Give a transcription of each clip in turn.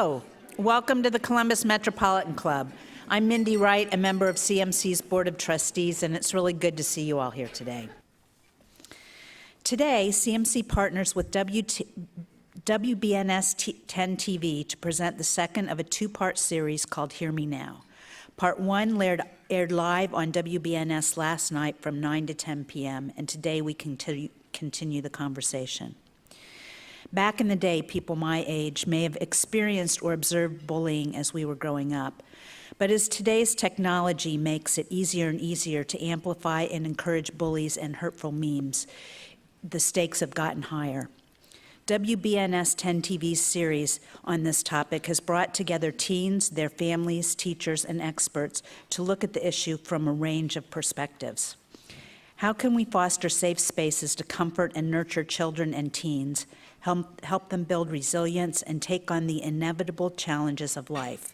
Hello, welcome to the Columbus Metropolitan Club. I'm Mindy Wright, a member of CMC's Board of Trustees, and it's really good to see you all here today. Today, CMC partners with WBNS 10 TV to present the second of a two-part series called Hear Me Now. Part one aired live on WBNS last night from 9 to 10 p.m., and today we continue the conversation. Back in the day, people my age may have experienced or observed bullying as we were growing up. But as today's technology makes it easier and easier to amplify and encourage bullies and hurtful memes, the stakes have gotten higher. WBNS 10 TV's series on this topic has brought together teens, their families, teachers, and experts to look at the issue from a range of perspectives. How can we foster safe spaces to comfort and nurture children and teens, help them build resilience, and take on the inevitable challenges of life?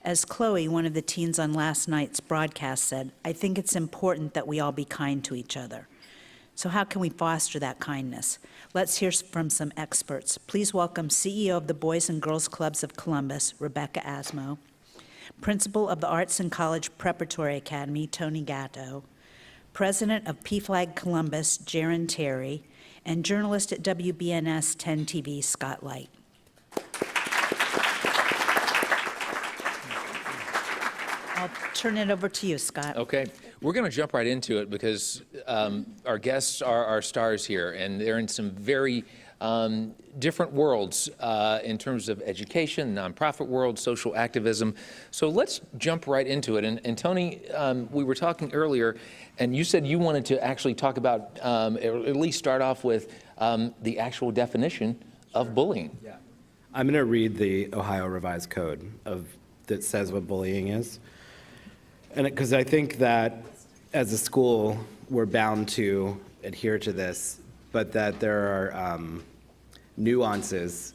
As Chloe, one of the teens on last night's broadcast, said, I think it's important that we all be kind to each other. So how can we foster that kindness? Let's hear from some experts. Please welcome CEO of the Boys and Girls Clubs of Columbus, Rebecca Asmo, Principal of the Arts and College Preparatory Academy, Tony Gatto, President of PFLAG Columbus, Jaron Terry, and journalist at WBNS 10 TV, Scott Light. I'll turn it over to you, Scott. Okay. We're going to jump right into it because our guests are our stars here, and they're in some very different worlds in terms of education, nonprofit world, social activism. So let's jump right into it. And Tony, we were talking earlier, and you said you wanted to actually talk about, or at least start off with the actual definition of bullying. Yeah. I'm going to read the Ohio Revised Code that says what bullying is. And because I think that as a school, we're bound to adhere to this, but that there are nuances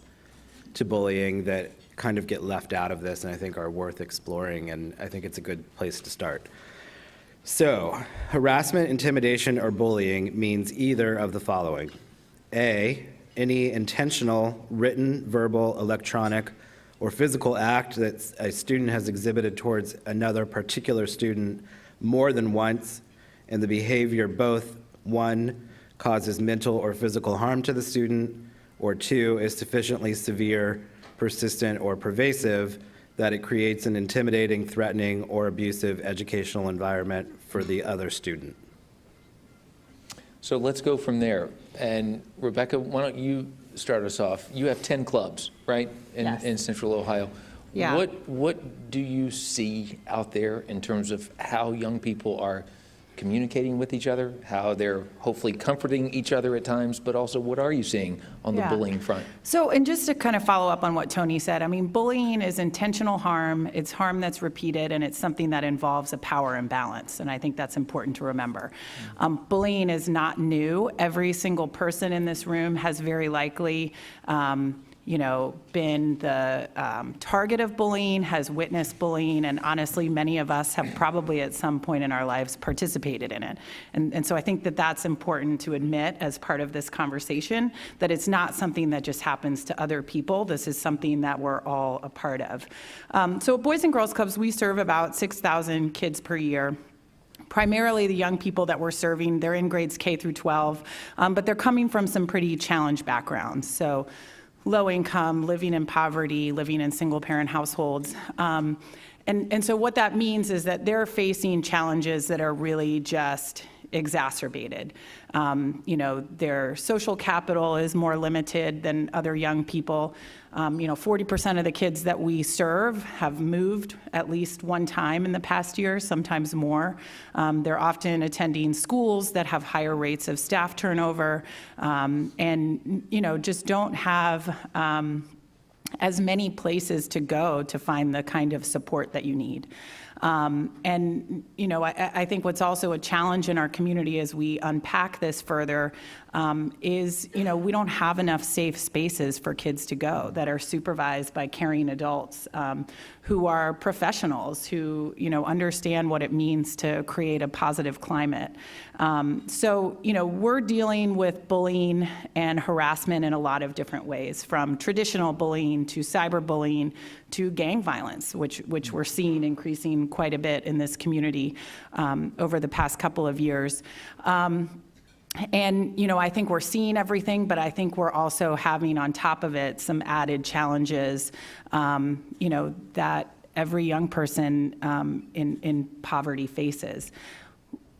to bullying that kind of get left out of this and I think are worth exploring, and I think it's a good place to start. So, harassment, intimidation, or bullying means either of the following. A, any intentional, written, verbal, electronic, or physical act that a student has exhibited towards another particular student more than once, and the behavior both, 1, causes mental or physical harm to the student, or 2, is sufficiently severe, persistent, or pervasive that it creates an intimidating, threatening, or abusive educational environment for the other student. So let's go from there. And Rebecca, why don't you start us off? You have 10 clubs, right, in Central Ohio. Yeah. What do you see out there in terms of how young people are communicating with each other, how they're hopefully comforting each other at times, but also what are you seeing on the bullying front? So, and just to kind of follow up on what Tony said, I mean, bullying is intentional harm, it's harm that's repeated, and it's something that involves a power imbalance, and I think that's important to remember. Bullying is not new. Every single person in this room has very likely been the target of bullying, has witnessed bullying, and honestly, many of us have probably at some point in our lives participated in it. And so I think that that's important to admit as part of this conversation, that it's not something that just happens to other people. This is something that we're all a part of. So at Boys and Girls Clubs, we serve about 6,000 kids per year. Primarily the young people that we're serving, they're in grades K through 12, but they're coming from some pretty challenged backgrounds. So low income, living in poverty, living in single parent households. And so what that means is that they're facing challenges that are really just exacerbated. Their social capital is more limited than other young people. 40% of the kids that we serve have moved at least one time in the past year, sometimes more. They're often attending schools that have higher rates of staff turnover, and just don't have as many places to go to find the kind of support that you need. And, I think what's also a challenge in our community as we unpack this further is, we don't have enough safe spaces for kids to go that are supervised by caring adults who are professionals, who, understand what it means to create a positive climate. So, we're dealing with bullying and harassment in a lot of different ways, from traditional bullying to cyberbullying to gang violence, which we're seeing increasing quite a bit in this community over the past couple of years. And, I think we're seeing everything, but I think we're also having on top of it some added challenges, that every young person in poverty faces.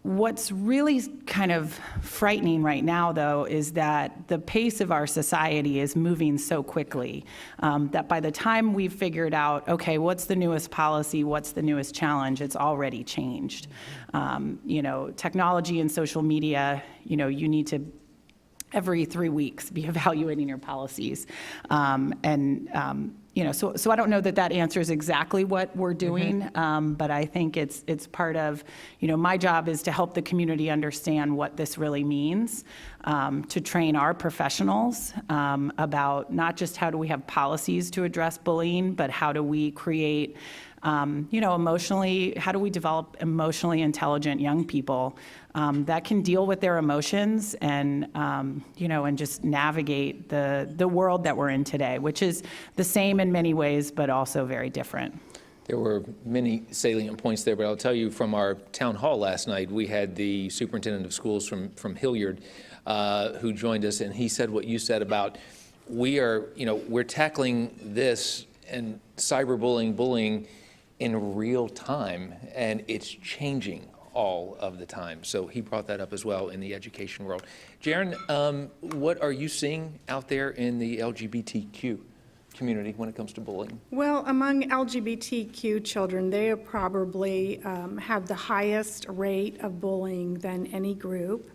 What's really kind of frightening right now, though, is that the pace of our society is moving so quickly that by the time we've figured out, okay, what's the newest policy, what's the newest challenge, it's already changed. Technology and social media, you need to every 3 weeks be evaluating your policies. So I don't know that answers exactly what we're doing, but I think it's part of, my job is to help the community understand what this really means, to train our professionals about not just how do we have policies to address bullying, but how do we create how do we develop emotionally intelligent young people that can deal with their emotions and, and just navigate the world that we're in today, which is the same in many ways, but also very different. There were many salient points there, but I'll tell you from our town hall last night, we had the superintendent of schools from Hilliard who joined us, and he said what you said about we're tackling this and cyberbullying, bullying in real time, and it's changing all of the time. So he brought that up as well in the education world. Jaron, what are you seeing out there in the LGBTQ community when it comes to bullying? Well, among LGBTQ children, they are probably have the highest rate of bullying than any group.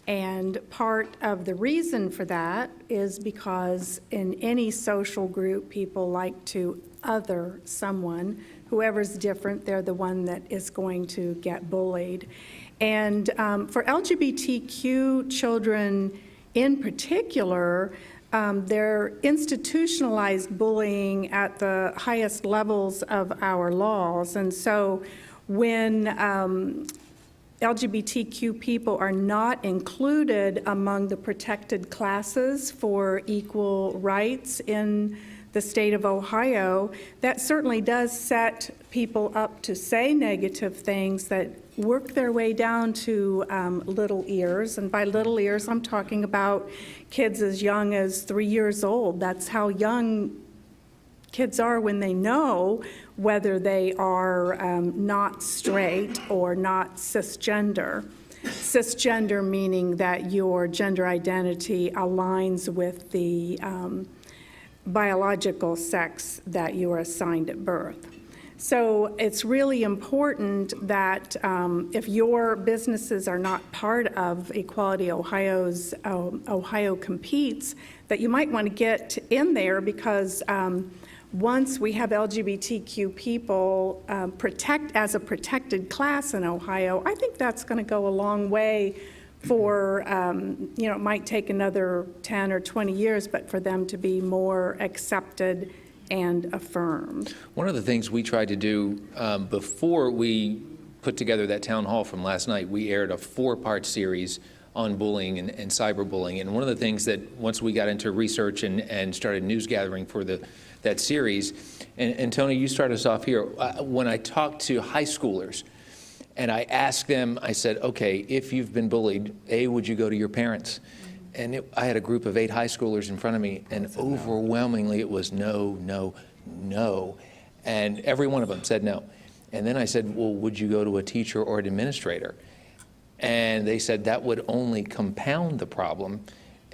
And part of the reason for that is because in any social group, people like to other someone. Whoever's different, they're the one that is going to get bullied. And for LGBTQ children in particular, they're institutionalized bullying at the highest levels of our laws. And so when LGBTQ people are not included among the protected classes for equal rights in the state of Ohio, that certainly does set people up to say negative things that work their way down to little ears. And by little ears, I'm talking about kids as young as 3 years old. That's how young kids are when they know whether they are not straight or not cisgender. Cisgender meaning that your gender identity aligns with the biological sex that you are assigned at birth. So it's really important that if your businesses are not part of Equality Ohio's Ohio Competes, that you might want to get in there, because once we have LGBTQ people as a protected class in Ohio, I think that's going to go a long way for, it might take another 10 or 20 years, but for them to be more accepted and affirmed. One of the things we tried to do before we put together that town hall from last night, we aired a 4-part series on bullying and cyberbullying. And one of the things that once we got into research and started news gathering for that series, and Tony, you start us off here. When I talked to high schoolers, and I asked them, I said, okay, if you've been bullied, would you go to your parents? And I had a group of 8 high schoolers in front of me, and overwhelmingly it was no, no, no. And every one of them said no. And then I said, well, would you go to a teacher or an administrator? And they said that would only compound the problem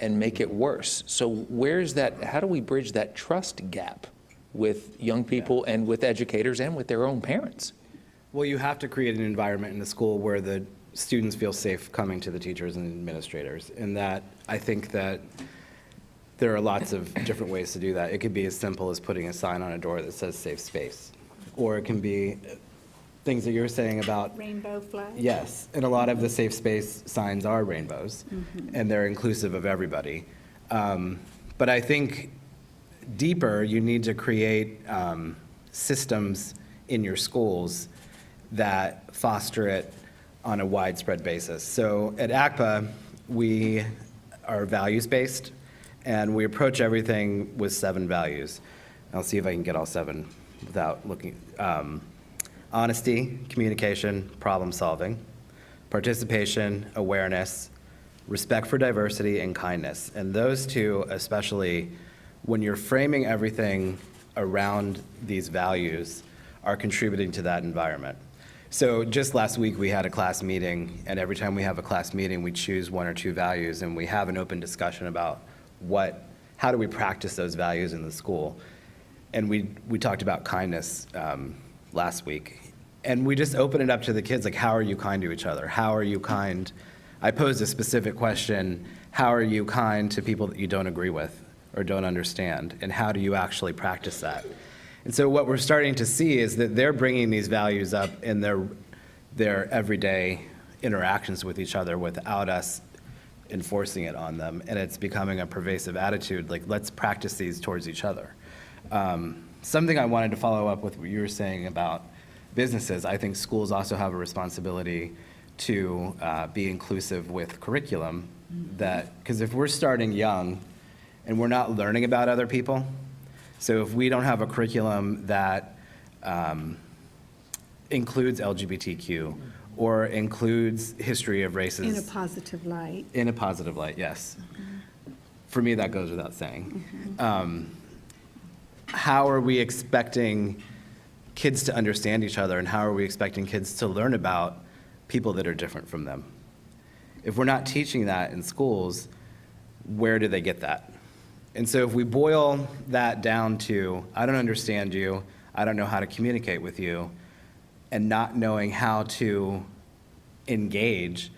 and make it worse. So where's that, how do we bridge that trust gap with young people and with educators and with their own parents? Well, you have to create an environment in the school where the students feel safe coming to the teachers and administrators. And that, I think that there are lots of different ways to do that. It could be as simple as putting a sign on a door that says safe space. Or it can be things that you're saying about, Rainbow flag? yes, and a lot of the safe space signs are rainbows, and they're inclusive of everybody. But I think deeper, you need to create systems in your schools that foster it on a widespread basis. So at ACPA, we are values-based, and we approach everything with 7 values. I'll see if I can get all 7 without looking. Honesty, communication, problem-solving, participation, awareness, respect for diversity, and kindness. And those 2, especially when you're framing everything around these values, are contributing to that environment. So just last week, we had a class meeting, and every time we have a class meeting, we choose 1 or 2 values, and we have an open discussion about how do we practice those values in the school. And we talked about kindness last week. And we just open it up to the kids, like, how are you kind to each other? How are you kind? I posed a specific question, how are you kind to people that you don't agree with or don't understand? And how do you actually practice that? And so what we're starting to see is that they're bringing these values up in their everyday interactions with each other without us enforcing it on them. And it's becoming a pervasive attitude, like, let's practice these towards each other. Something I wanted to follow up with what you were saying about businesses, I think schools also have a responsibility to be inclusive with curriculum, because if we're starting young and we're not learning about other people, so if we don't have a curriculum that includes LGBTQ or includes history of races. In a positive light. In a positive light, yes. For me, that goes without saying. How are we expecting kids to understand each other, and how are we expecting kids to learn about people that are different from them? If we're not teaching that in schools, where do they get that? And so if we boil that down to, I don't understand you, I don't know how to communicate with you, and not knowing how to engage,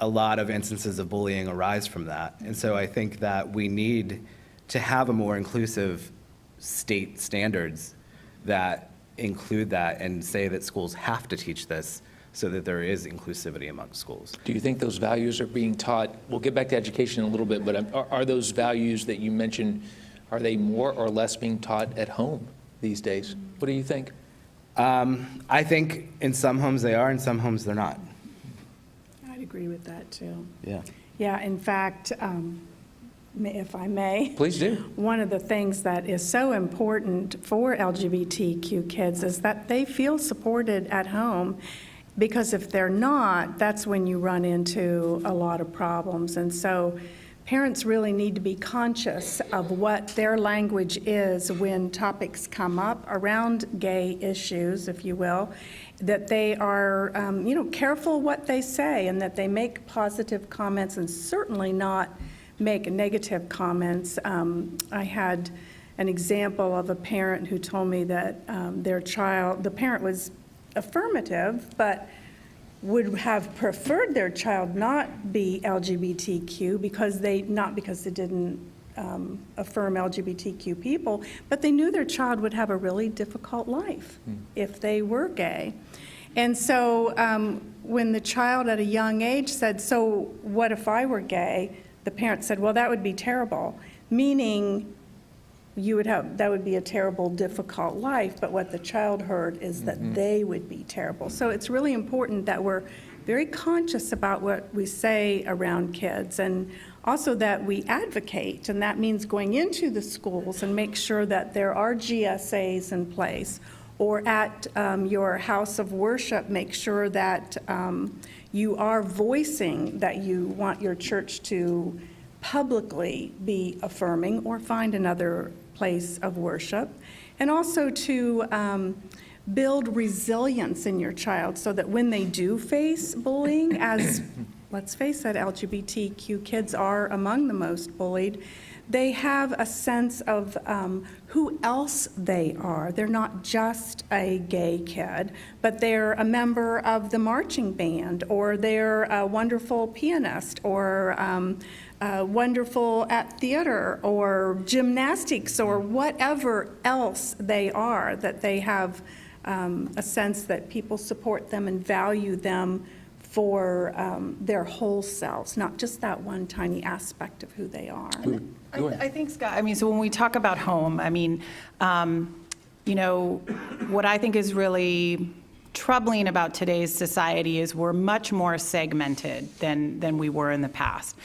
a lot of instances of bullying arise from that. And so I think that we need to have a more inclusive state standards that include that and say that schools have to teach this so that there is inclusivity among schools. Do you think those values are being taught? We'll get back to education in a little bit, but are those values that you mentioned, are they more or less being taught at home these days? What do you think? I think in some homes they are, in some homes they're not. I'd agree with that, too. Yeah. Yeah, in fact, if I may. Please do. One of the things that is so important for LGBTQ kids is that they feel supported at home, because if they're not, that's when you run into a lot of problems. And so parents really need to be conscious of what their language is when topics come up around gay issues, if you will, that they are, careful what they say, and that they make positive comments and certainly not make negative comments. I had an example of a parent who told me that the parent was affirmative, but would have preferred their child not be LGBTQ not because they didn't affirm LGBTQ people, but they knew their child would have a really difficult life if they were gay. And so when the child at a young age said, so what if I were gay? The parent said, well, that would be terrible, meaning that would be a terrible, difficult life, but what the child heard is that they would be terrible. So it's really important that we're very conscious about what we say around kids, and also that we advocate, and that means going into the schools and make sure that there are GSAs in place, or at your house of worship, make sure that you are voicing that you want your church to publicly be affirming, or find another place of worship, and also to build resilience in your child so that when they do face bullying, as let's face it, LGBTQ kids are among the most bullied, they have a sense of who else they are. They're not just a gay kid, but they're a member of the marching band, or they're a wonderful pianist, or wonderful at theater or gymnastics or whatever else they are, that they have a sense that people support them and value them for their whole selves, not just that one tiny aspect of who they are. I think, Scott, I mean, so when we talk about home, I mean, you know, what I think is really troubling about today's society is we're much more segmented than we were in the past.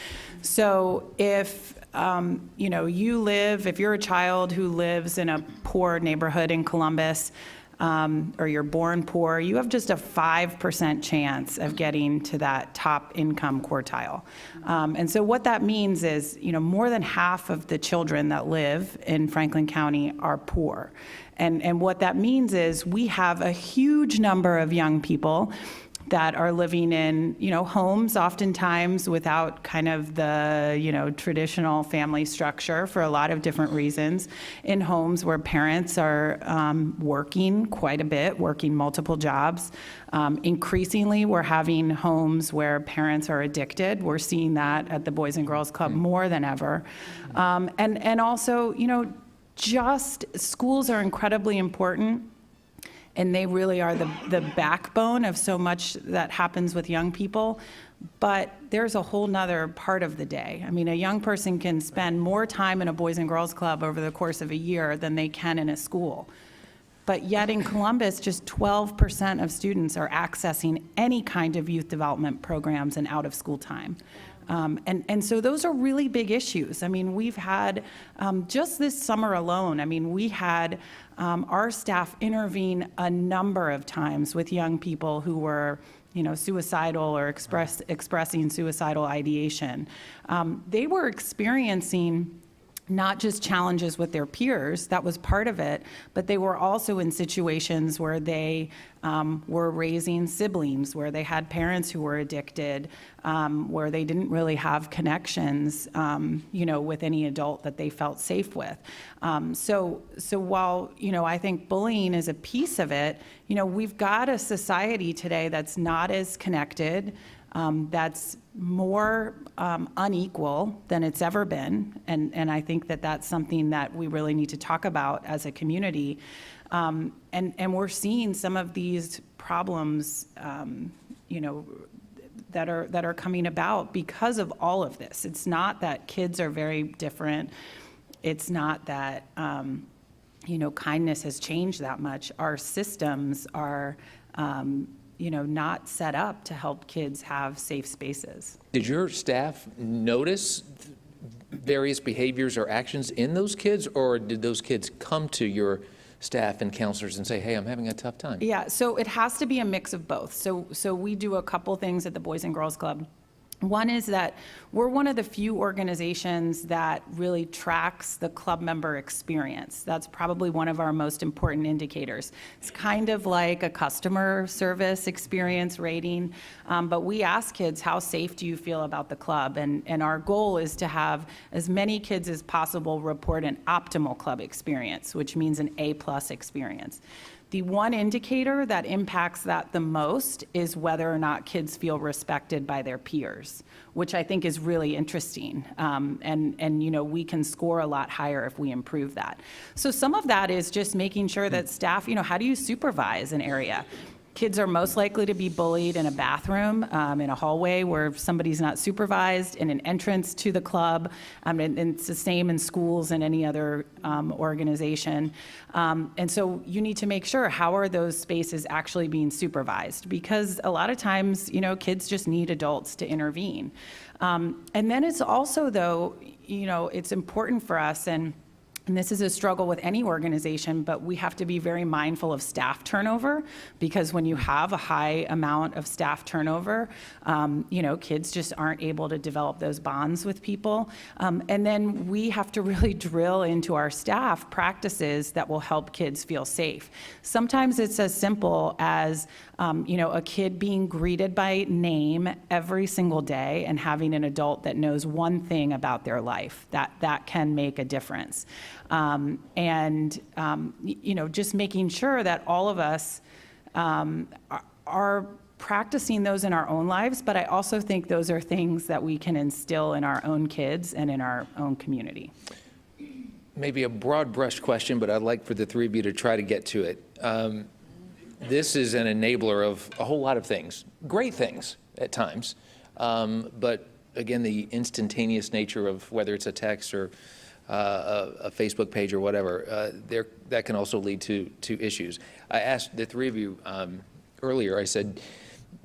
So if, you know, if you're a child who lives in a poor neighborhood in Columbus, or you're born poor, you have just a 5% chance of getting to that top income quartile. And so what that means is, you know, more than half of the children that live in Franklin County are poor. And what that means is we have a huge number of young people that are living in, you know, homes oftentimes without kind of the, you know, traditional family structure for a lot of different reasons, in homes where parents are working quite a bit, working multiple jobs. Increasingly, we're having homes where parents are addicted. We're seeing that at the Boys and Girls Club more than ever. And also, you know, just schools are incredibly important. And they really are the backbone of so much that happens with young people. But there's a whole nother part of the day. I mean, a young person can spend more time in a Boys and Girls Club over the course of a year than they can in a school. But yet in Columbus, just 12% of students are accessing any kind of youth development programs in out-of-school time. And so those are really big issues. I mean, we've had, just this summer alone, I mean, we had our staff intervene a number of times with young people who were, you know, suicidal or expressing suicidal ideation. They were experiencing not just challenges with their peers, that was part of it, but they were also in situations where they were raising siblings, where they had parents who were addicted, where they didn't really have connections, you know, with any adult that they felt safe with. So while, you know, I think bullying is a piece of it, you know, we've got a society today that's not as connected, that's more unequal than it's ever been, and I think that that's something that we really need to talk about as a community. And we're seeing some of these problems, you know, that are coming about because of all of this. It's not that kids are very different. It's not that you know, kindness has changed that much. Our systems are you know, not set up to help kids have safe spaces. Did your staff notice various behaviors or actions in those kids, or did those kids come to your staff and counselors and say, hey, I'm having a tough time? Yeah, so it has to be a mix of both. So we do a couple things at the Boys and Girls Club. One is that we're one of the few organizations that really tracks the club member experience. That's probably one of our most important indicators. It's kind of like a customer service experience rating, but we ask kids, how safe do you feel about the club? And our goal is to have as many kids as possible report an optimal club experience, which means an A+ experience. The one indicator that impacts that the most is whether or not kids feel respected by their peers, which I think is really interesting. And you know, we can score a lot higher if we improve that. So some of that is just making sure that staff, you know, how do you supervise an area? Kids are most likely to be bullied in a bathroom, in a hallway where somebody's not supervised, in an entrance to the club, and it's the same in schools and any other organization. And so you need to make sure, how are those spaces actually being supervised? Because a lot of times, you know, kids just need adults to intervene. And then it's also, though, you know, it's important for us, and this is a struggle with any organization, but we have to be very mindful of staff turnover, because when you have a high amount of staff turnover, you know, kids just aren't able to develop those bonds with people. And then we have to really drill into our staff practices that will help kids feel safe. Sometimes it's as simple as, you know, a kid being greeted by name every single day and having an adult that knows one thing about their life. That can make a difference. You know, just making sure that all of us are practicing those in our own lives, but I also think those are things that we can instill in our own kids and in our own community. Maybe a broad brush question, but I'd like for the three of you to try to get to it. this is an enabler of a whole lot of things, great things at times. But again, the instantaneous nature of whether it's a text or a Facebook page or whatever, that can also lead to issues. I asked the three of you earlier, I said,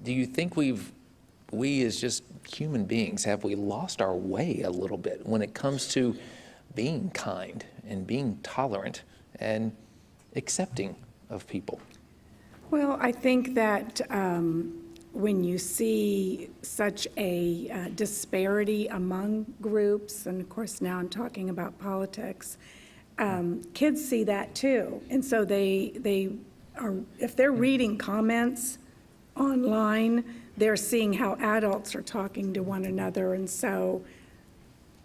do you think we as just human beings, have we lost our way a little bit when it comes to being kind and being tolerant and accepting of people? Well, I think that when you see such a disparity among groups, and of course now I'm talking about politics, kids see that too. And so they are, if they're reading comments online, they're seeing how adults are talking to one another. And so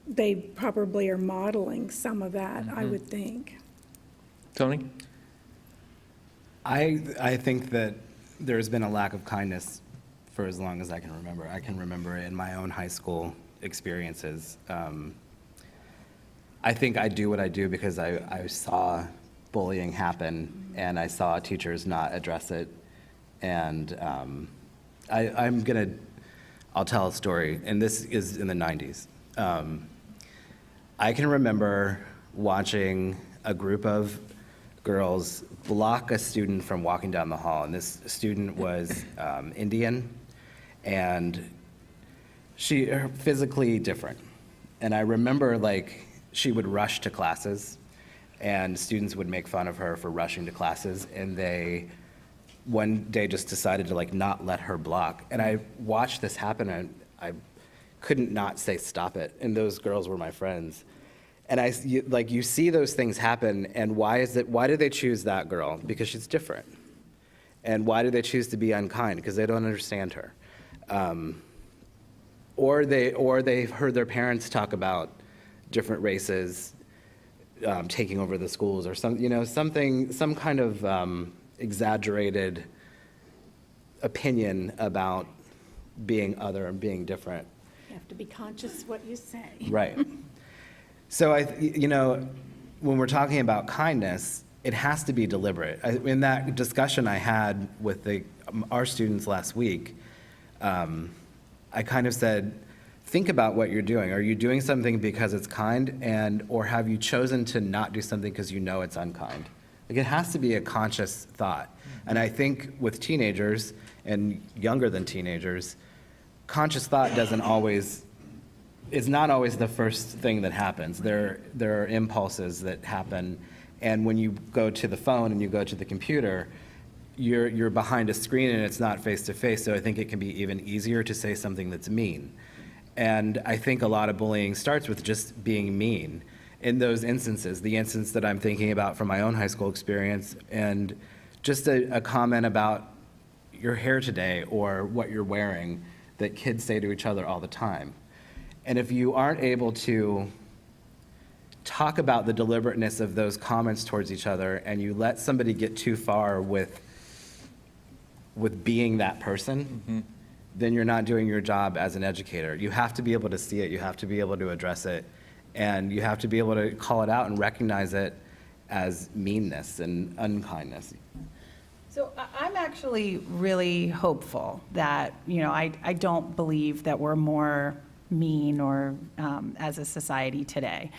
they probably are modeling some of that, I would think. Tony? I think that there's been a lack of kindness for as long as I can remember. I can remember in my own high school experiences. I think I do what I do because I saw bullying happen and I saw teachers not address it. And I'll tell a story, and this is in the 90s. I can remember watching a group of girls block a student from walking down the hall, and this student was Indian, and she physically different. And I remember like she would rush to classes, and students would make fun of her for rushing to classes, and they one day just decided to like not let her block. And I watched this happen, and I couldn't not say stop it. And those girls were my friends. And you see those things happen, and why do they choose that girl? Because she's different. And why do they choose to be unkind? Because they don't understand her. Or they've heard their parents talk about different races taking over the schools, or some kind of exaggerated opinion about being other and being different. You have to be conscious what you say. Right. So when we're talking about kindness, it has to be deliberate. In that discussion I had with our students last week, I kind of said, think about what you're doing. Are you doing something because it's kind, or have you chosen to not do something because you know it's unkind? Like, it has to be a conscious thought. And I think with teenagers and younger than teenagers, conscious thought is not always the first thing that happens. There are impulses that happen, and when you go to the phone and you go to the computer, you're behind a screen and it's not face to face, so I think it can be even easier to say something that's mean. And I think a lot of bullying starts with just being mean. In those instances, the instance that I'm thinking about from my own high school experience, and just a comment about your hair today or what you're wearing that kids say to each other all the time. And if you aren't able to talk about the deliberateness of those comments towards each other, and you let somebody get too far with being that person, then you're not doing your job as an educator. You have to be able to see it, you have to be able to address it, and you have to be able to call it out and recognize it as meanness and unkindness. So I'm actually really hopeful that, I don't believe that we're more mean or as a society today.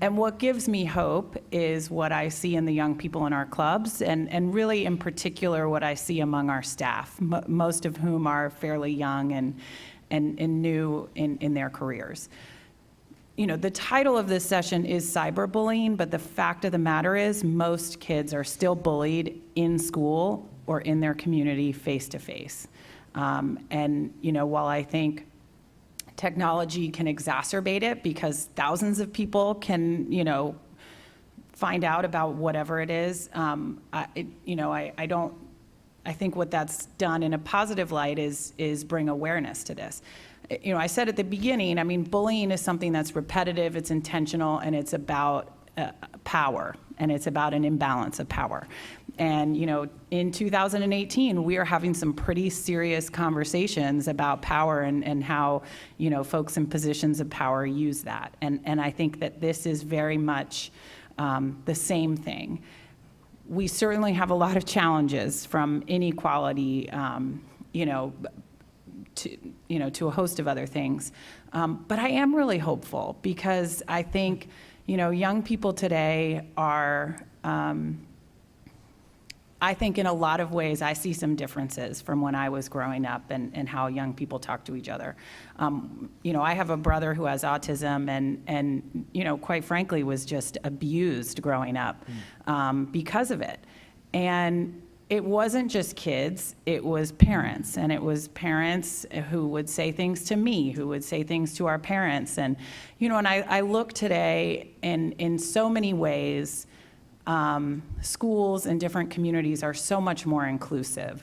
And what gives me hope is what I see in the young people in our clubs, and really in particular what I see among our staff, most of whom are fairly young and new in their careers. The title of this session is Cyberbullying, but the fact of the matter is most kids are still bullied in school or in their community face to face. And while I think technology can exacerbate it because thousands of people can, find out about whatever it is, I think what that's done in a positive light is bring awareness to this. I said at the beginning, bullying is something that's repetitive, it's intentional, and it's about power, and it's about an imbalance of power. And, in 2018, we are having some pretty serious conversations about power and how, folks in positions of power use that. And I think that this is very much the same thing. We certainly have a lot of challenges, from inequality, to a host of other things. But I am really hopeful, because I think, young people today are, I think in a lot of ways, I see some differences from when I was growing up and how young people talk to each other. I have a brother who has autism and quite frankly, was just abused growing up because of it. And it wasn't just kids, it was parents. And it was parents who would say things to me, who would say things to our parents. And, and I look today in so many ways, schools and different communities are so much more inclusive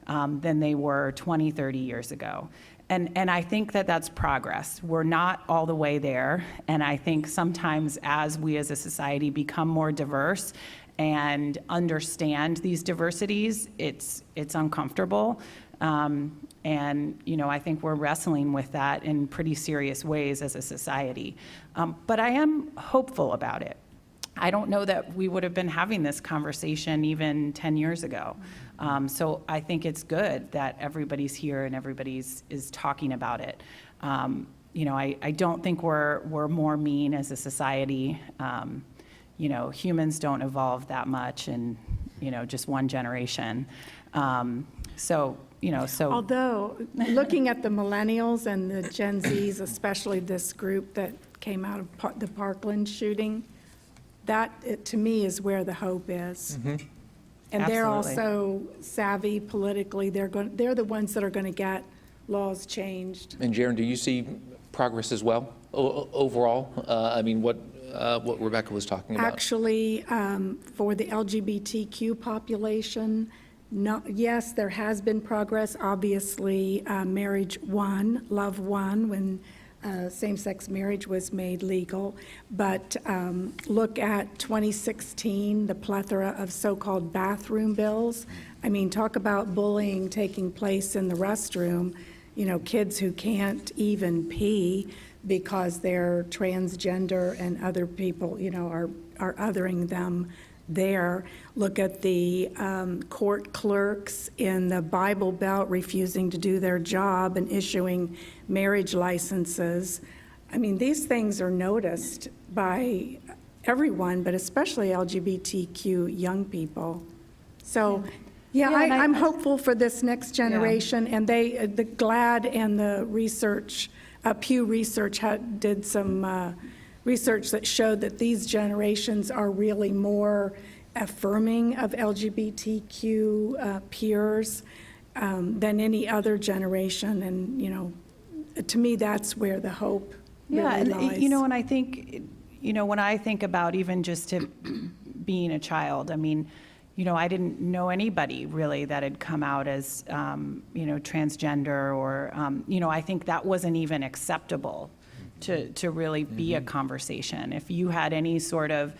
than they were 20, 30 years ago. And I think that that's progress. We're not all the way there. And I think sometimes as we as a society become more diverse and understand these diversities, it's uncomfortable. I think we're wrestling with that in pretty serious ways as a society. But I am hopeful about it. I don't know that we would have been having this conversation even 10 years ago. So I think it's good that everybody's here and everybody's is talking about it. I don't think we're more mean as a society. Humans don't evolve that much in, just one generation. So. Although, looking at the millennials and the Gen Zs, especially this group that came out of the Parkland shooting, that, to me, is where the hope is. Mm-hmm. And they're Absolutely. also savvy politically. They're the ones that are going to get laws changed. And Jaron, do you see progress as well, overall? What Rebecca was talking about. Actually, for the LGBTQ population, yes, there has been progress. Obviously, marriage won, love won when same-sex marriage was made legal. But look at 2016, the plethora of so-called bathroom bills. I mean, talk about bullying taking place in the restroom. Kids who can't even pee because they're transgender and other people, are othering them there. Look at the court clerks in the Bible Belt refusing to do their job and issuing marriage licenses. I mean, these things are noticed by everyone, but especially LGBTQ young people. So, I'm hopeful for this next generation, and the GLAAD and the research, Pew Research did some research that showed that these generations are really more affirming of LGBTQ peers than any other generation. And, to me, that's where the hope really lies. And I think, when I think about even just being a child, I mean, I didn't know anybody really that had come out as, transgender or, I think that wasn't even acceptable to really be a conversation. If you had any sort of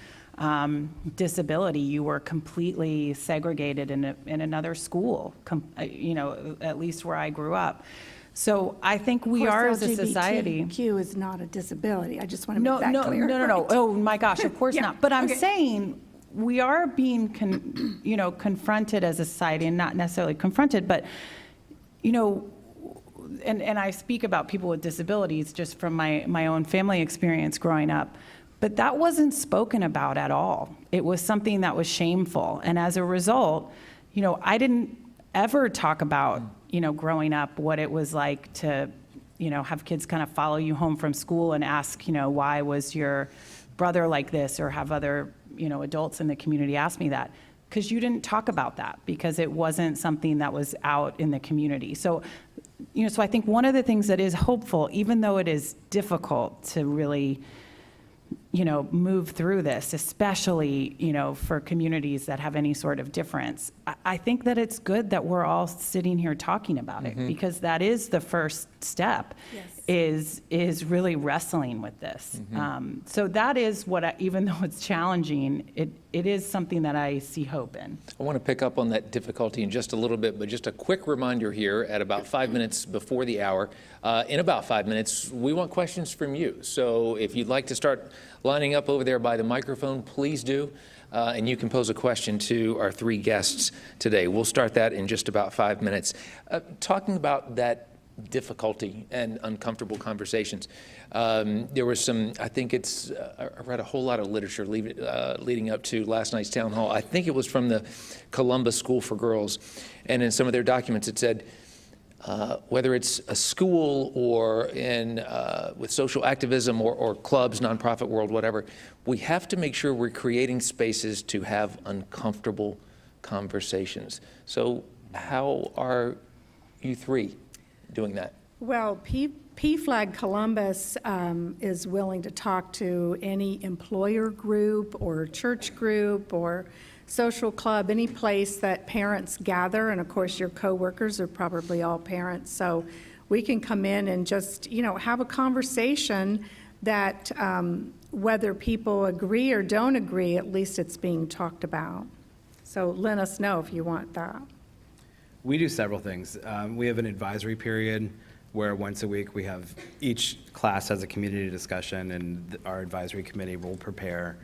disability, you were completely segregated in another school, at least where I grew up. So I think we are as a society. LGBTQ is not a disability. I just want to make that clear. No. Oh my gosh, of course Yeah, not. But I'm okay. saying we are being confronted as a society, and not necessarily confronted, but and I speak about people with disabilities just from my own family experience growing up, but that wasn't spoken about at all. It was something that was shameful, and as a result, I didn't ever talk about growing up what it was like to have kids kind of follow you home from school and ask why was your brother like this, or have other adults in the community ask me that, because you didn't talk about that because it wasn't something that was out in the community. So so I think one of the things that is hopeful, even though it is difficult to really move through this, especially for communities that have any sort of difference, I think that it's good that we're all sitting here talking about it, because that is the first step. Yes. is really wrestling with this. So that is what even though it's challenging, it is something that I see hope in. I want to pick up on that difficulty in just a little bit, but just a quick reminder here at about 5 minutes before the hour. In about 5 minutes, we want questions from you. So if you'd like to start lining up over there by the microphone, please do. and you can pose a question to our three guests today. We'll start that in just about 5 minutes. Talking about that difficulty and uncomfortable conversations. There was some, I think it's, I read a whole lot of literature leading up to last night's town hall. I think it was from the Columbus School for Girls. And in some of their documents it said, whether it's a school or with social activism or clubs, nonprofit world, whatever, we have to make sure we're creating spaces to have uncomfortable conversations. So how are you three doing that? Well, PFLAG Columbus is willing to talk to any employer group or church group or social club, any place that parents gather, and of course your coworkers are probably all parents, so we can come in and just, have a conversation that whether people agree or don't agree, at least it's being talked about. So let us know if you want that. We do several things. We have an advisory period where once a week we have, each class has a community discussion, and our advisory committee will prepare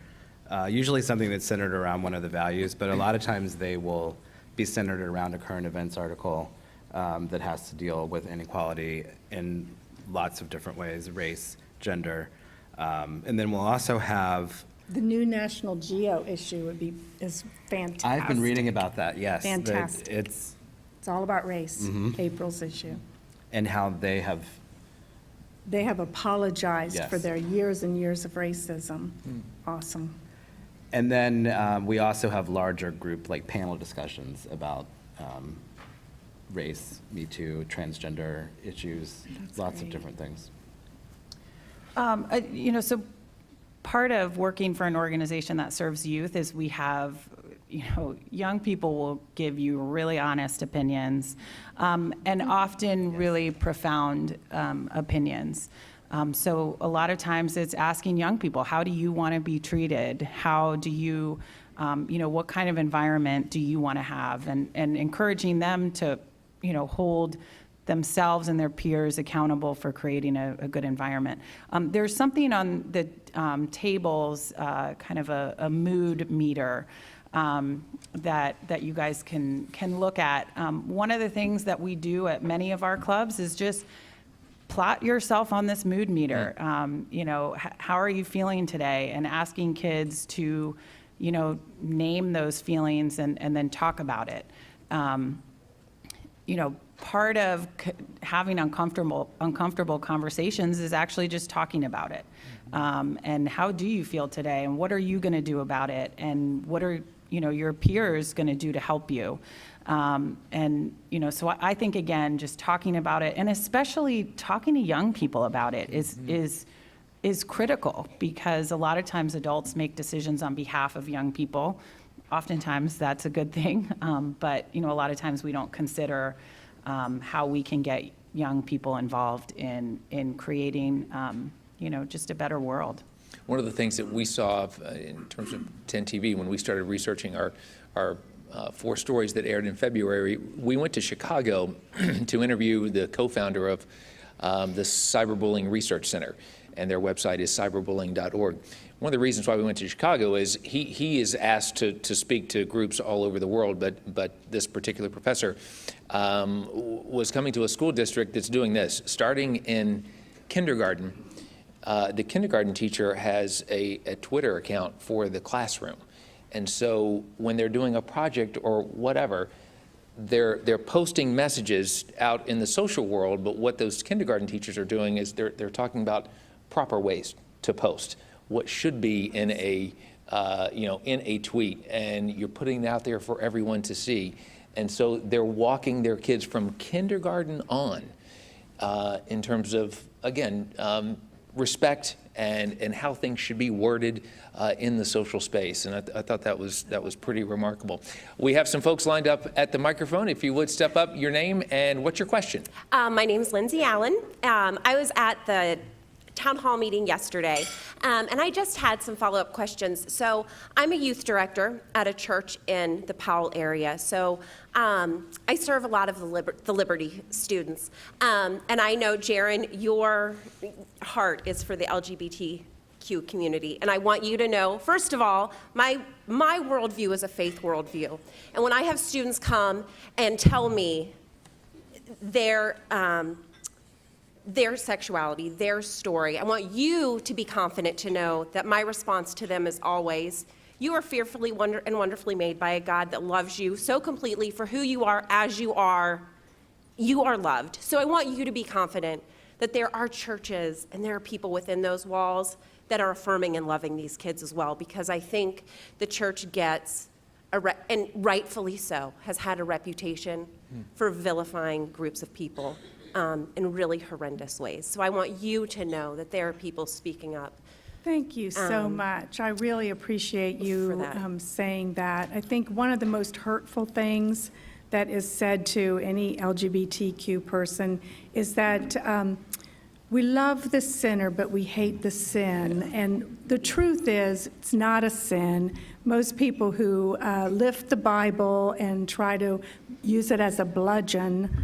usually something that's centered around one of the values, but a lot of times they will be centered around a current events article that has to deal with inequality in lots of different ways, race, gender. And then we'll also have... The new National Geo issue is fantastic. I've been reading about that, yes. Fantastic. It's all about race, April's issue. and how they have... They have apologized Yes. for their years and years of racism. Awesome. And then we also have larger group, like panel discussions about race, Me Too, transgender issues, lots of different things. So part of working for an organization that serves youth is we have, young people will give you really honest opinions, and often really profound opinions. So a lot of times it's asking young people, how do you want to be treated? How do you, what kind of environment do you want to have? And encouraging them to, hold themselves and their peers accountable for creating a good environment. There's something on the tables, kind of a mood meter that you guys can look at. One of the things that we do at many of our clubs is just plot yourself on this mood meter. How are you feeling today? And asking kids to, name those feelings and then talk about it. Part of having uncomfortable conversations is actually just talking about it. And how do you feel today? And what are you going to do about it? And what are, your peers going to do to help you? So I think, again, just talking about it, and especially talking to young people about it is critical, because a lot of times adults make decisions on behalf of young people. Oftentimes that's a good thing, but a lot of times we don't consider how we can get young people involved in creating just a better world. One of the things that we saw in terms of 10 TV when we started researching our 4 stories that aired in February, we went to Chicago to interview the co-founder of the Cyberbullying Research Center, and their website is cyberbullying.org. One of the reasons why we went to Chicago is he is asked to speak to groups all over the world, but this particular professor was coming to a school district that's doing this. Starting in kindergarten, the kindergarten teacher has a Twitter account for the classroom. And so when they're doing a project or whatever, they're posting messages out in the social world, but what those kindergarten teachers are doing is they're talking about proper ways to post, what should be in a tweet, and you're putting it out there for everyone to see. And so they're walking their kids from kindergarten on in terms of, again, respect and how things should be worded in the social space. And I thought that was pretty remarkable. We have some folks lined up at the microphone. If you would step up, your name and what's your question? My name is Lindsay Allen. I was at the town hall meeting yesterday, and I just had some follow-up questions. So I'm a youth director at a church in the Powell area. So I serve a lot of the Liberty students. And I know, Jaron, your heart is for the LGBT LGBTQ community. And I want you to know, first of all, my worldview is a faith worldview. And when I have students come and tell me their sexuality, their story, I want you to be confident to know that my response to them is always, you are fearfully and wonderfully made by a God that loves you so completely for who you are as you are. You are loved. So I want you to be confident that there are churches and there are people within those walls that are affirming and loving these kids as well, because I think the church gets, and rightfully so, has had a reputation for vilifying groups of people in really horrendous ways. So I want you to know that there are people speaking up. Thank you so much. I really appreciate you saying that. I think one of the most hurtful things that is said to any LGBTQ person is that we love the sinner, but we hate the sin. And the truth is, it's not a sin. Most people who lift the Bible and try to use it as a bludgeon,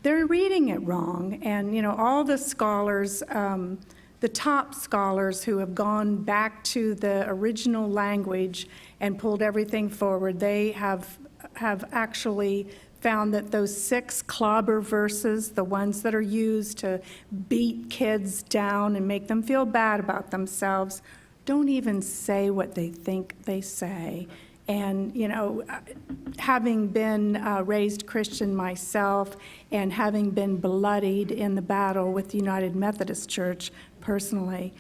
they're reading it wrong. And, you know, all the scholars, the top scholars who have gone back to the original language and pulled everything forward, they have actually found that those 6 clobber verses, the ones that are used to beat kids down and make them feel bad about themselves, don't even say what they think they say. And, you know, having been raised Christian myself and having been bloodied in the battle with the United Methodist Church personally,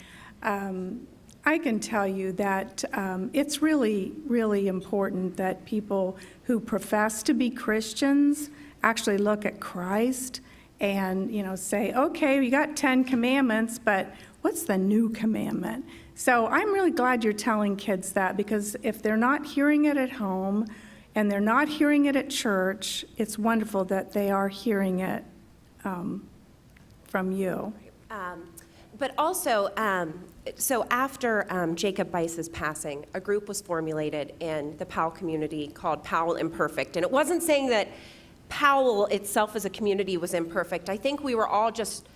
I can tell you that it's really, really important that people who profess to be Christians actually look at Christ and, you know, say, okay, we got 10 commandments, but what's the new commandment? So I'm really glad you're telling kids that, because if they're not hearing it at home and they're not hearing it at church, it's wonderful that they are hearing it from you. But also, so after Jacob Bice's passing, a group was formulated in the Powell community called Powell Imperfect. And it wasn't saying that Powell itself as a community was imperfect. I think we were all just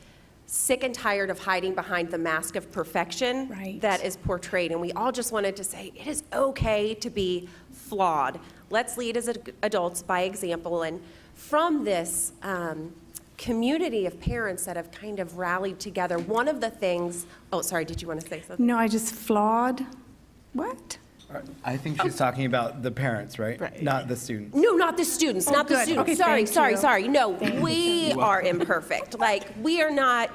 sick and tired of hiding behind the mask of perfection that is portrayed. And we all just wanted to say, it is okay to be flawed. Let's lead as adults by example. And from this community of parents that have kind of rallied together, one of the things, oh, sorry, did you want to say something? No, I just flawed. What? I think she's talking about the parents, right? Not the students. No, not the students, not the good. students. Okay, Sorry. No, we are imperfect. Like, we are not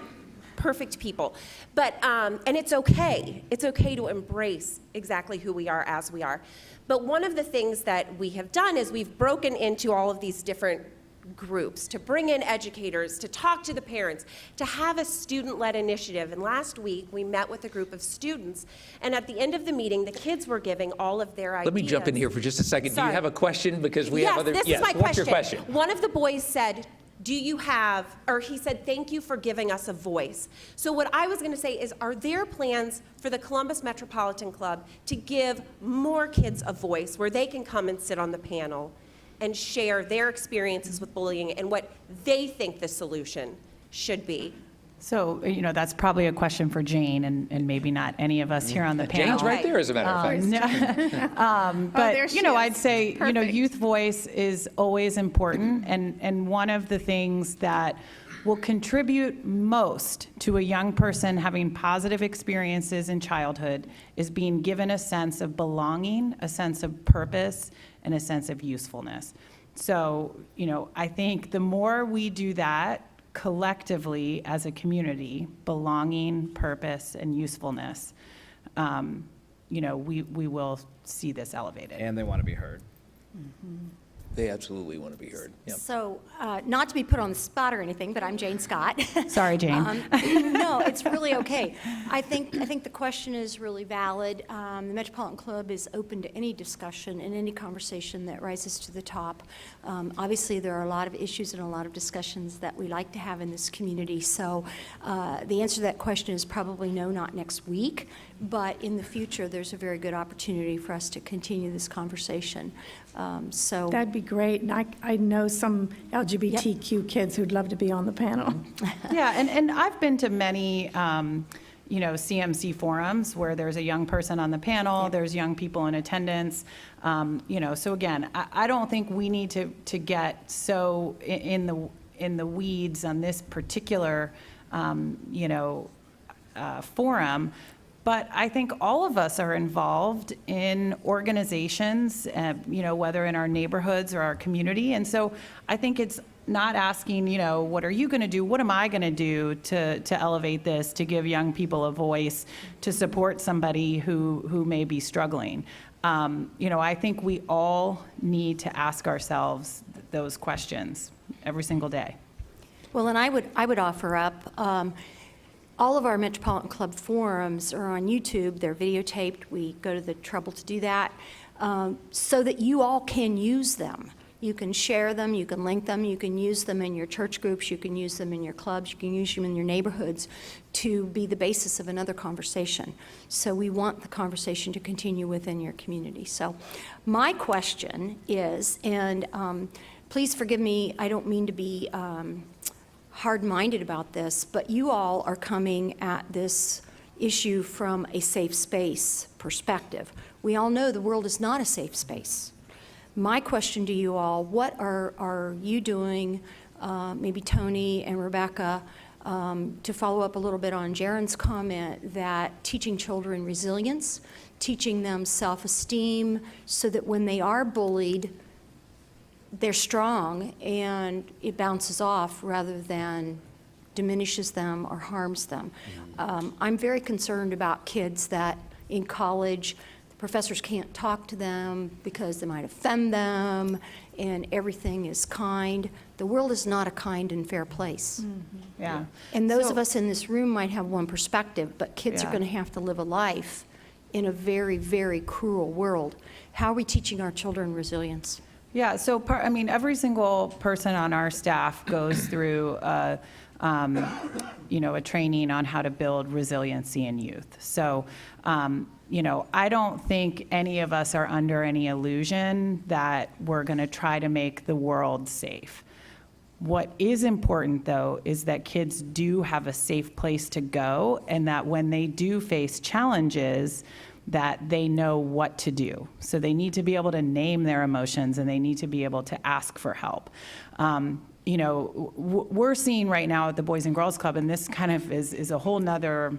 perfect people. But, and it's okay. It's okay to embrace exactly who we are as we are. But one of the things that we have done is we've broken into all of these different groups, to bring in educators, to talk to the parents, to have a student-led initiative. And last week, we met with a group of students, and at the end of the meeting, the kids were giving all of their ideas. Let me jump in here for just a second. Sorry. Do you have a question? Because we have other. Yes, this is my What's question. your question? One of the boys said, do you have, or he said, thank you for giving us a voice. So what I was going to say is, are there plans for the Columbus Metropolitan Club to give more kids a voice where they can come and sit on the panel and share their experiences with bullying and what they think the solution should be? So, you know, that's probably a question for Jane and maybe not any of us here on the panel. Jane's right there, as a matter of fact. But, there you know, she I'd is. say, you know, Perfect. youth voice is always important. And one of the things that will contribute most to a young person having positive experiences in childhood is being given a sense of belonging, a sense of purpose, and a sense of usefulness. So, you know, I think the more we do that collectively as a community, belonging, purpose, and usefulness, you know, we will see this elevated. And they want to be heard. They absolutely want to be heard. Yeah. So, not to be put on the spot or anything, but I'm Jane Scott. Sorry, Jane. No, it's really okay. I think the question is really valid. The Metropolitan Club is open to any discussion and any conversation that rises to the top. Obviously, there are a lot of issues and a lot of discussions that we like to have in this community. So, the answer to that question is probably no, not next week. But in the future, there's a very good opportunity for us to continue this conversation. So That'd be great. And I know some LGBTQ kids who'd love to be on the panel. Yeah, and I've been to many, CMC forums where there's a young person on the panel, there's young people in attendance. So again, I don't think we need to get so in the weeds on this particular, forum. But I think all of us are involved in organizations, whether in our neighborhoods or our community. And so I think it's not asking, what are you going to do? What am I going to do to elevate this, to give young people a voice, to support somebody who may be struggling? I think we all need to ask ourselves those questions every single day. Well, and I would offer up, all of our Metropolitan Club forums are on YouTube. They're videotaped. We go to the trouble to do that so that you all can use them. You can share them, you can link them, you can use them in your church groups, you can use them in your clubs, you can use them in your neighborhoods to be the basis of another conversation. So we want the conversation to continue within your community. So my question is, and please forgive me, I don't mean to be hard-minded about this, but you all are coming at this issue from a safe space perspective. We all know the world is not a safe space. My question to you all, what are you doing, maybe Tony and Rebecca, to follow up a little bit on Jaron's comment that teaching children resilience, teaching them self-esteem so that when they are bullied, they're strong and it bounces off rather than diminishes them or harms them. I'm very concerned about kids that in college, professors can't talk to them because they might offend them, and everything is kind. The world is not a kind and fair place. Yeah. And those So- of us in this room might have one perspective, but kids are Yeah. going to have to live a life in a very, very cruel world. How are we teaching our children resilience? Yeah, so every single person on our staff goes through a training on how to build resiliency in youth. So, I don't think any of us are under any illusion that we're going to try to make the world safe. What is important, though, is that kids do have a safe place to go, and that when they do face challenges, that they know what to do. So they need to be able to name their emotions, and they need to be able to ask for help. We're seeing right now at the Boys and Girls Club, and this kind of is a whole nother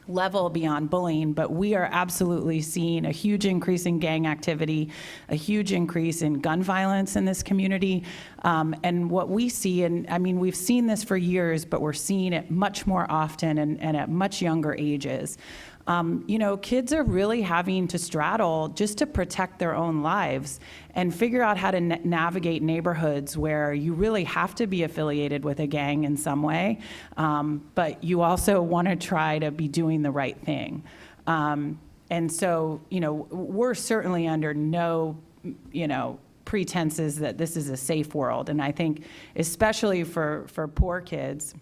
level beyond bullying, but we are absolutely seeing a huge increase in gang activity, a huge increase in gun violence in this community. And what we see, and we've seen this for years, but we're seeing it much more often and at much younger ages. Kids are really having to straddle just to protect their own lives and figure out how to navigate neighborhoods where you really have to be affiliated with a gang in some way, but you also want to try to be doing the right thing. And so, we're certainly under no, pretenses that this is a safe world. And I think especially for poor kids,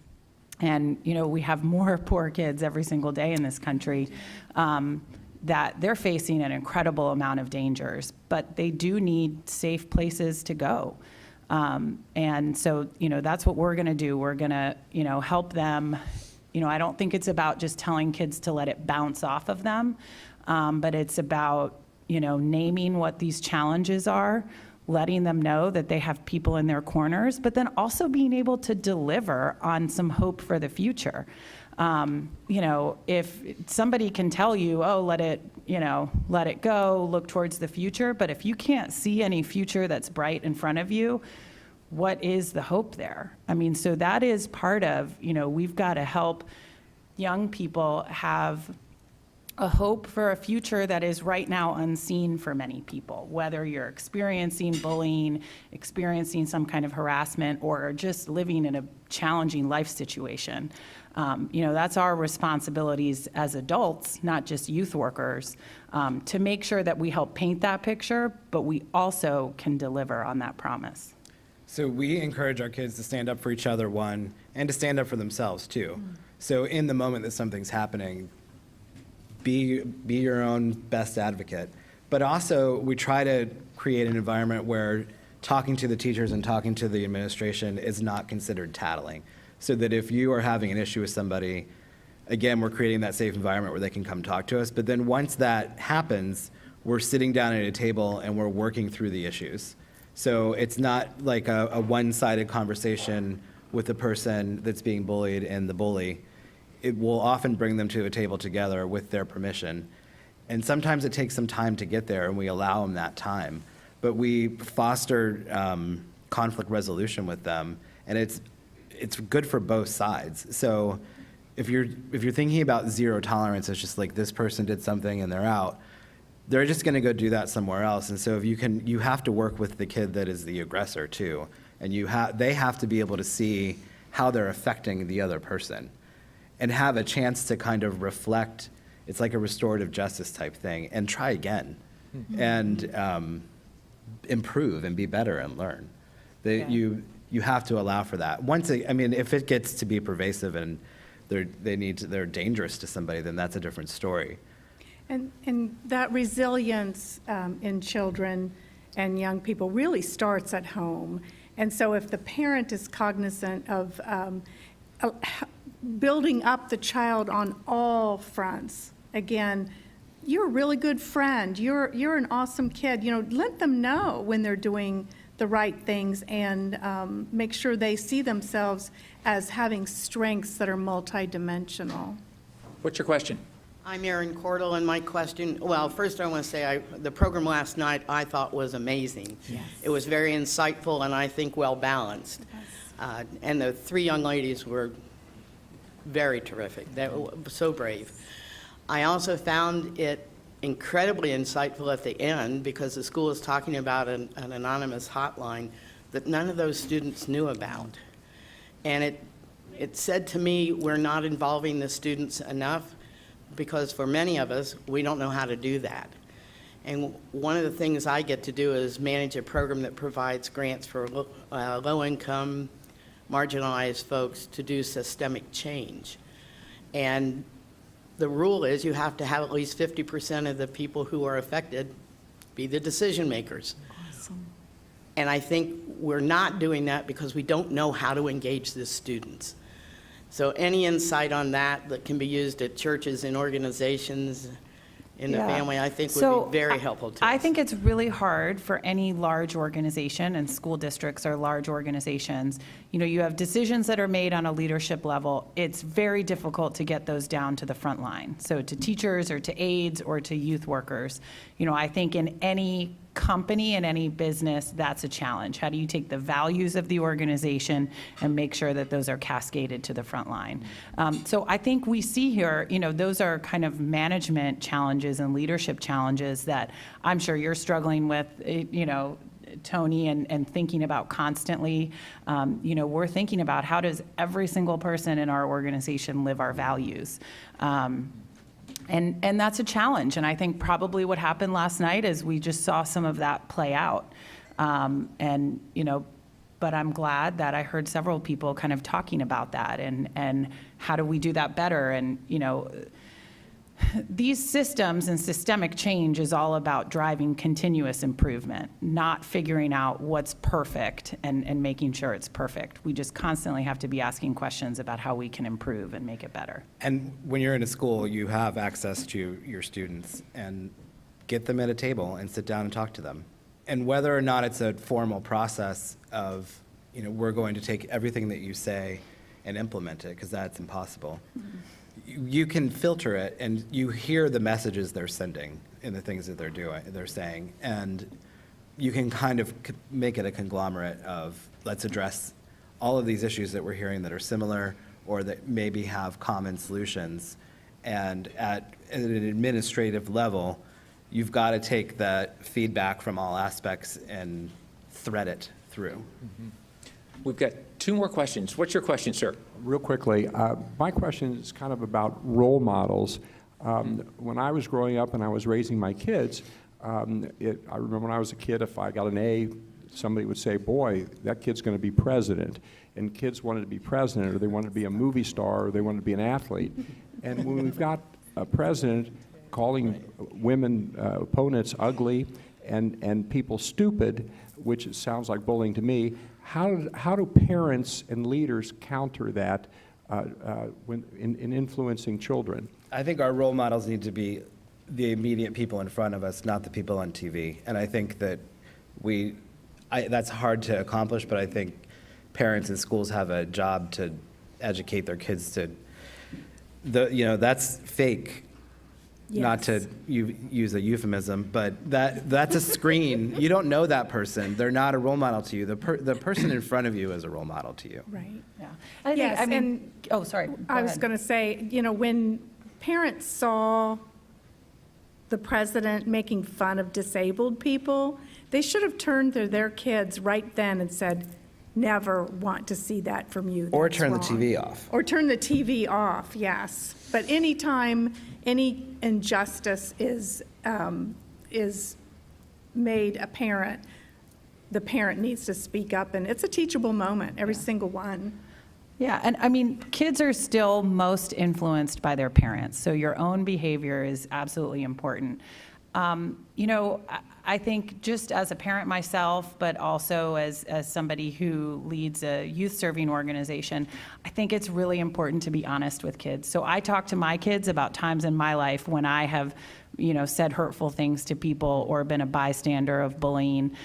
and, we have more poor kids every single day in this country, that they're facing an incredible amount of dangers, but they do need safe places to go. And so, that's what we're going to do. We're going to, help them. I don't think it's about just telling kids to let it bounce off of them, but it's about, naming what these challenges are, letting them know that they have people in their corners, but then also being able to deliver on some hope for the future. If somebody can tell you, oh, let it go, look towards the future, but if you can't see any future that's bright in front of you, what is the hope there? So that is part of, we've got to help young people have a hope for a future that is right now unseen for many people, whether you're experiencing bullying, experiencing some kind of harassment, or just living in a challenging life situation. That's our responsibilities as adults, not just youth workers, to make sure that we help paint that picture, but we also can deliver on that promise. So we encourage our kids to stand up for each other, one, and to stand up for themselves, too. So in the moment that something's happening, be your own best advocate. But also, we try to create an environment where talking to the teachers and talking to the administration is not considered tattling. So that if you are having an issue with somebody, again, we're creating that safe environment where they can come talk to us. But then once that happens, we're sitting down at a table and we're working through the issues. So it's not like a one-sided conversation with the person that's being bullied and the bully. It will often bring them to a table together with their permission. And sometimes it takes some time to get there, and we allow them that time. But we foster conflict resolution with them, and it's good for both sides. So if you're thinking about zero tolerance, it's just like this person did something and they're out, they're just going to go do that somewhere else. And so if you have to work with the kid that is the aggressor too, and they have to be able to see how they're affecting the other person, and have a chance to kind of reflect. It's like a restorative justice type thing, and try again, and improve and be better and learn. You have to allow for that. If it gets to be pervasive and they're dangerous to somebody, then that's a different story. And that resilience in children and young people really starts at home. And so if the parent is cognizant of building up the child on all fronts, again, you're a really good friend, you're an awesome kid, let them know when they're doing the right things, and make sure they see themselves as having strengths that are multidimensional. What's your question? I'm Erin Cordell, and my question, well, first I want to say the program last night I thought was amazing. Yes. It was very insightful and I think well-balanced. And the three young ladies were very terrific. They were so brave. I also found it incredibly insightful at the end, because the school is talking about an anonymous hotline that none of those students knew about. And it said to me, we're not involving the students enough, because for many of us, we don't know how to do that. And one of the things I get to do is manage a program that provides grants for low-income, marginalized folks to do systemic change. And the rule is you have to have at least 50% of the people who are affected be the decision makers. Awesome. And I think we're not doing that because we don't know how to engage the students. So any insight on that can be used at churches and organizations in the family, I think would be very helpful to us. I think it's really hard for any large organization, and school districts are large organizations. You have decisions that are made on a leadership level. It's very difficult to get those down to the front line. So to teachers or to aides or to youth workers. I think in any company and any business, that's a challenge. How do you take the values of the organization and make sure that those are cascaded to the front line? So I think we see here, those are kind of management challenges and leadership challenges that I'm sure you're struggling with, Tony, and thinking about constantly. We're thinking about how does every single person in our organization live our values? And that's a challenge. And I think probably what happened last night is we just saw some of that play out. But I'm glad that I heard several people kind of talking about that and how do we do that better? And, these systems and systemic change is all about driving continuous improvement, not figuring out what's perfect and making sure it's perfect. We just constantly have to be asking questions about how we can improve and make it better. And when you're in a school, you have access to your students, and get them at a table and sit down and talk to them. And whether or not it's a formal process of, we're going to take everything that you say and implement it, because that's impossible. Mm-hmm. You can filter it, and you hear the messages they're sending and the things that they're saying, and you can kind of make it a conglomerate of, let's address all of these issues that we're hearing that are similar or that maybe have common solutions. And at an administrative level, you've got to take that feedback from all aspects and thread it through. Mm-hmm. We've got two more questions. What's your question, sir? Real quickly, my question is kind of about role models. When I was growing up and I was raising my kids, I remember when I was a kid, if I got an A, somebody would say, boy, that kid's going to be president. And kids wanted to be president, or they wanted to be a movie star, or they wanted to be an athlete. And when we've got a president calling women opponents ugly and people stupid, which sounds like bullying to me, how do parents and leaders counter that in influencing children? I think our role models need to be the immediate people in front of us, not the people on TV. And I think that that's hard to accomplish, but I think parents and schools have a job to educate their kids to, that's fake. Not to use a euphemism, but that's a screen. You don't know that person. They're not a role model to you. The person in front of you is a role model to you. Right. Yeah. Yes, and oh, sorry. I was going to say, when parents saw the president making fun of disabled people, they should have turned to their kids right then and said, never want to see that from you. Or That's turn the wrong." TV off. Or turn the TV off, yes. But anytime any injustice is made apparent, the parent needs to speak up, and it's a teachable moment, every single one. Yeah, and I mean, kids are still most influenced by their parents, so your own behavior is absolutely important. I think just as a parent myself, but also as somebody who leads a youth-serving organization, I think it's really important to be honest with kids. So I talk to my kids about times in my life when I have, said hurtful things to people or been a bystander of bullying.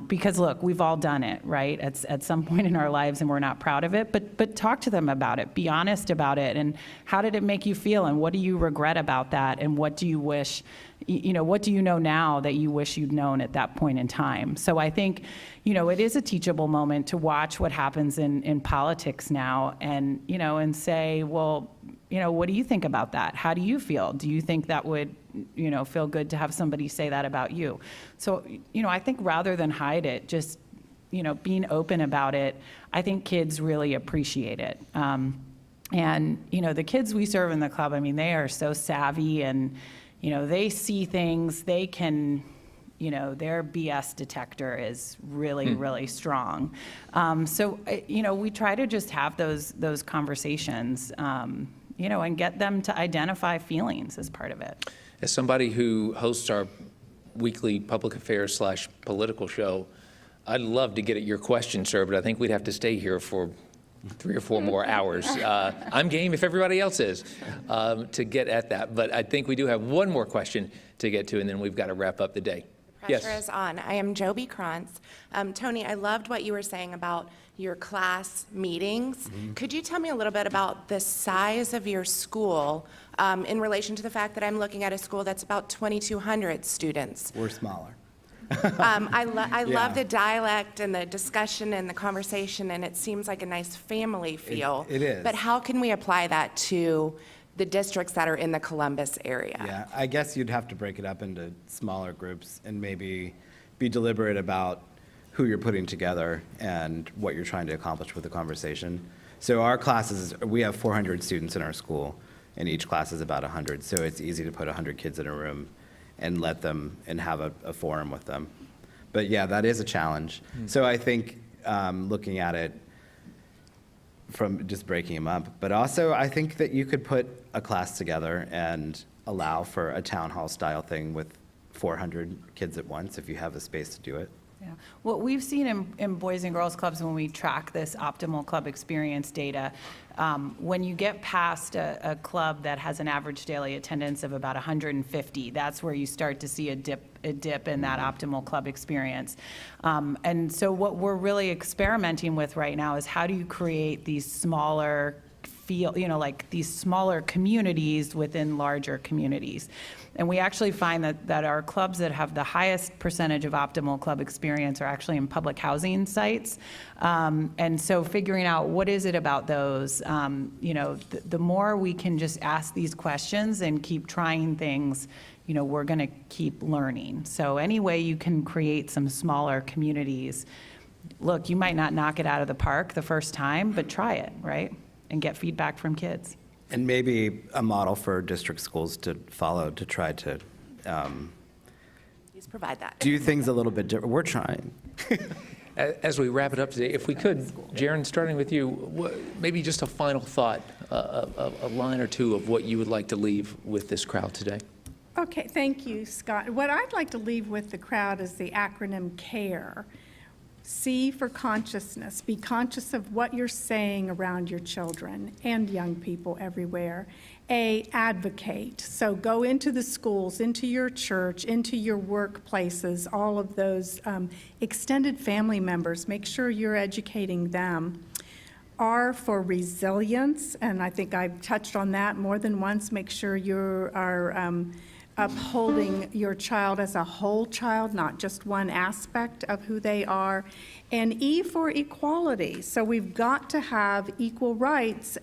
Because look, we've all done it, right? At some point in our lives, and we're not proud of it, but talk to them about it, be honest about it, and how did it make you feel, and what do you regret about that, and what do you wish, what do you know now that you wish you'd known at that point in time? So I think, it is a teachable moment to watch what happens in politics now and, and say, well, what do you think about that? How do you feel? Do you think that would, feel good to have somebody say that about you? So, I think rather than hide it, just, being open about it, I think kids really appreciate it. And, the kids we serve in the club, I mean, they are so savvy and, they see things, they can, their BS detector is really, really strong. So, we try to just have those conversations, and get them to identify feelings as part of it. As somebody who hosts our weekly public affairs / political show, I'd love to get at your question, sir, but I think we'd have to stay here for 3 or 4 more hours. I'm game if everybody else is to get at that. But I think we do have one more question to get to, and then we've got to wrap up the day. Pressure is on. I am Joby Krantz. Tony, I loved what you were saying about your class meetings. Could you tell me a little bit about the size of your school in relation to the fact that I'm looking at a school that's about 2,200 students? We're smaller. I love Yeah. the dialect and the discussion and the conversation, and it seems like a nice family feel. It is. But how can we apply that to the districts that are in the Columbus area? Yeah, I guess you'd have to break it up into smaller groups and maybe be deliberate about who you're putting together and what you're trying to accomplish with the conversation. So our classes, we have 400 students in our school, and each class is about 100, so it's easy to put 100 kids in a room and let them, and have a forum with them. But yeah, that is a challenge. So I think looking at it from just breaking them up, but also I think that you could put a class together and allow for a town hall style thing with 400 kids at once if you have the space to do it. Yeah. What we've seen in Boys and Girls Clubs when we track this optimal club experience data, when you get past a club that has an average daily attendance of about 150, that's where you start to see a dip in that optimal club experience. And so what we're really experimenting with right now is how do you create these smaller like these smaller communities within larger communities. And we actually find that our clubs that have the highest percentage of optimal club experience are actually in public housing sites. And so figuring out what is it about those, the more we can just ask these questions and keep trying things, we're going to keep learning. So any way you can create some smaller communities, look, you might not knock it out of the park the first time, but try it, right? And get feedback from kids. And maybe a model for district schools to follow to try to Please provide that. do things a little bit different. We're trying. As we wrap it up today, if we could, Jaron, starting with you, maybe just a final thought, a line or two of what you would like to leave with this crowd today. Okay, thank you, Scott. What I'd like to leave with the crowd is the acronym CARE. C for consciousness. Be conscious of what you're saying around your children and young people everywhere. A, advocate. So go into the schools, into your church, into your workplaces, all of those extended family members. Make sure you're educating them. R for resilience, and I think I've touched on that more than once. Make sure you are upholding your child as a whole child, not just one aspect of who they are. And E for equality. So we've got to have equal rights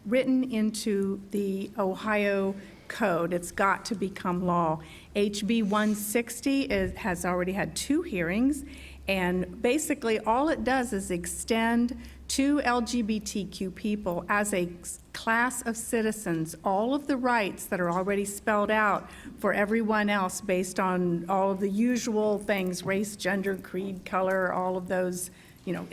written into the Ohio Code. It's got to become law. HB 160 has already had 2 hearings, and basically all it does is extend to LGBTQ people as a class of citizens all of the rights that are already spelled out for everyone else based on all of the usual things, race, gender, creed, color, all of those,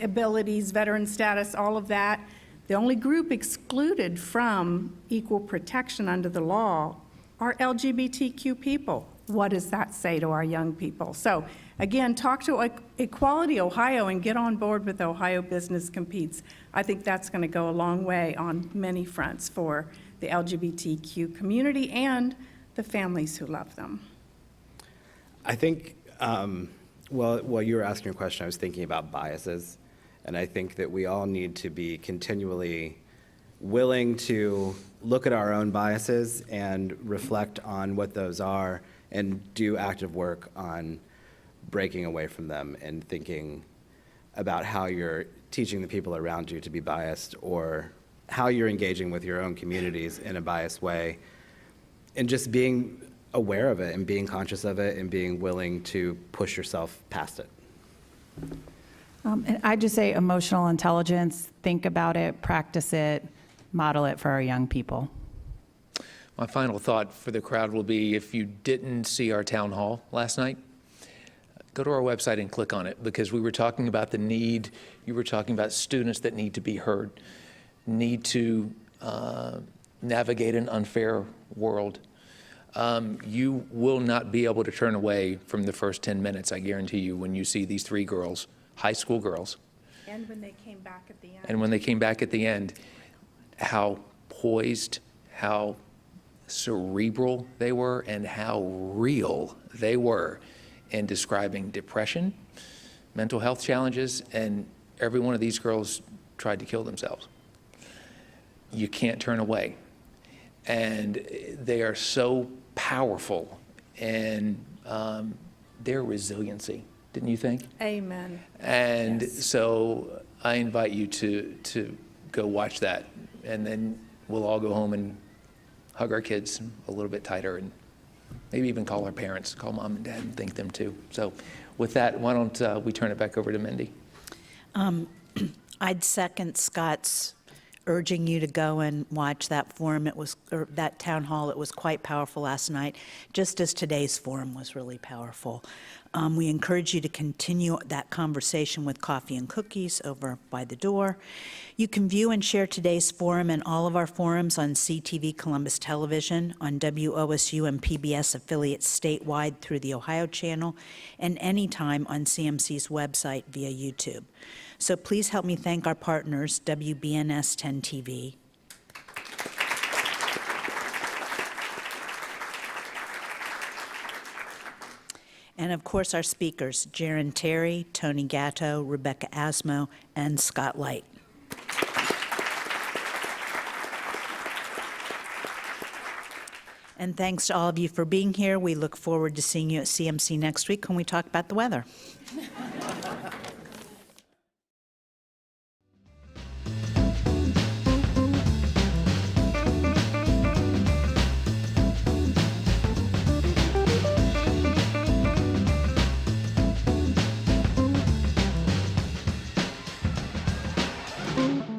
abilities, veteran status, all of that. The only group excluded from equal protection under the law are LGBTQ people. What does that say to our young people? So again, talk to Equality Ohio and get on board with Ohio Business Competes. I think that's going to go a long way on many fronts for the LGBTQ community and the families who love them. I think, while you were asking your question, I was thinking about biases. And I think that we all need to be continually willing to look at our own biases and reflect on what those are and do active work on breaking away from them and thinking about how you're teaching the people around you to be biased or how you're engaging with your own communities in a biased way, and just being aware of it and being conscious of it and being willing to push yourself past it. And I just say emotional intelligence, think about it, practice it, model it for our young people. My final thought for the crowd will be, if you didn't see our town hall last night, go to our website and click on it, because we were talking about the need, you were talking about students that need to be heard, need to navigate an unfair world. You will not be able to turn away from the first 10 minutes, I guarantee you, when you see these 3 girls, high school girls. And when they came back at the end. And when they came back at the end, how poised, how cerebral they were, and how real they were in describing depression, mental health challenges, and every one of these girls tried to kill themselves. You can't turn away. And they are so powerful in their resiliency, didn't you think? Amen. And Yes. so I invite you to go watch that, and then we'll all go home and hug our kids a little bit tighter, and maybe even call our parents, call mom and dad and thank them too. So with that, why don't we turn it back over to Mindy? I'd second Scott's urging you to go and watch that forum. Or that town hall. It was quite powerful last night, just as today's forum was really powerful. We encourage you to continue that conversation with coffee and cookies over by the door. You can view and share today's forum and all of our forums on CTV Columbus Television, on WOSU and PBS affiliates statewide through the Ohio channel, and anytime on CMC's website via YouTube. So please help me thank our partners, WBNS 10 TV, and of course our speakers, Jaron Terry, Tony Gatto, Rebecca Asmo, and Scott Light. And thanks to all of you for being here. We look forward to seeing you at CMC next week when we talk about the weather. Thank you.